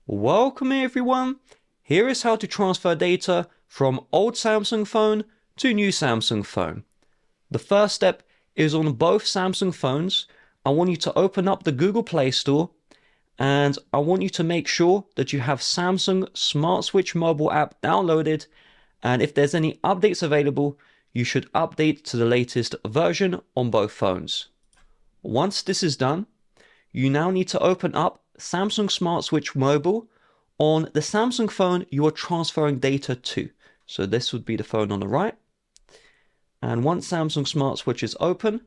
Welcome everyone! Here is how to transfer data from old Samsung phone to new Samsung phone. The first step is on both Samsung phones. I want you to open up the Google Play Store and I want you to make sure that you have Samsung Smart Switch mobile app downloaded, and if there's any updates available, you should update to the latest version on both phones. Once this is done, you now need to open up Samsung Smart Switch Mobile on the Samsung phone you are transferring data to. So this would be the phone on the right. And once Samsung Smart Switch is open,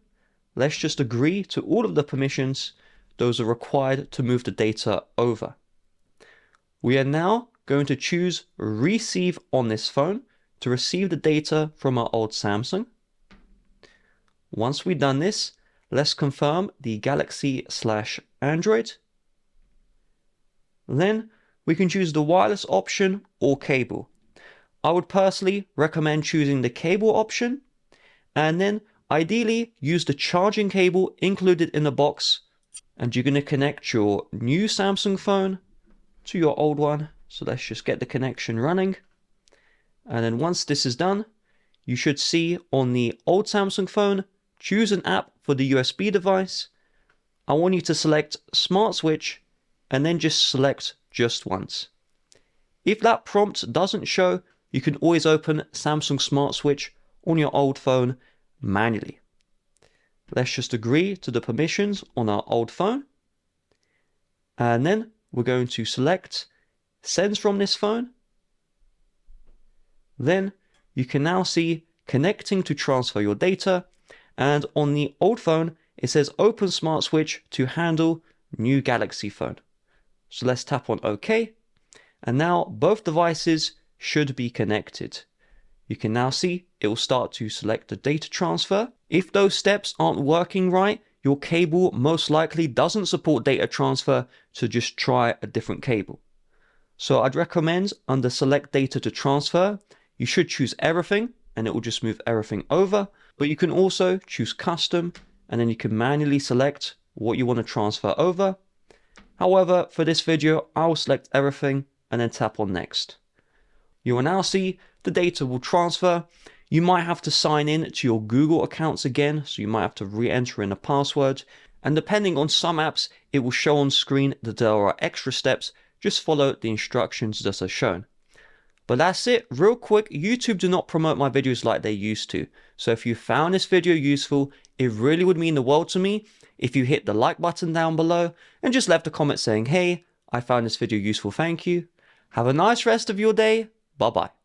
let's just agree to all of the permissions. Those are required to move the data over. We are now going to choose Receive on this phone to receive the data from our old Samsung. Once we've done this, let's confirm the Galaxy/Android. Then we can choose the wireless option or cable. I would personally recommend choosing the cable option, and then ideally use the charging cable included in the box, and you're going to connect your new Samsung phone to your old one. So let's just get the connection running. And then once this is done, you should see on the old Samsung phone, choose an app for the USB device. I want you to select Smart Switch and then just select just once. If that prompt doesn't show, you can always open Samsung Smart Switch on your old phone manually. Let's just agree to the permissions on our old phone. And then we're going to select Sends from this phone. Then you can now see connecting to transfer your data. And on the old phone, it says Open Smart Switch to handle new Galaxy phone. So let's tap on OK. And now both devices should be connected. You can now see it will start to select the data transfer. If those steps aren't working right, your cable most likely doesn't support data transfer, so just try a different cable. So I'd recommend under Select Data to Transfer, you should choose everything and it will just move everything over. But you can also choose Custom and then you can manually select what you want to transfer over. However, for this video, I'll select everything and then tap on Next. You will now see the data will transfer. You might have to sign in to your Google accounts again, so you might have to re-enter in a password. And depending on some apps, it will show on screen that there are extra steps. Just follow the instructions that are shown. But that's it. Real quick, YouTube do not promote my videos like they used to. So if you found this video useful, it really would mean the world to me if you hit the like button down below and just left a comment saying, hey, I found this video useful, thank you. Have a nice rest of your day. Bye bye.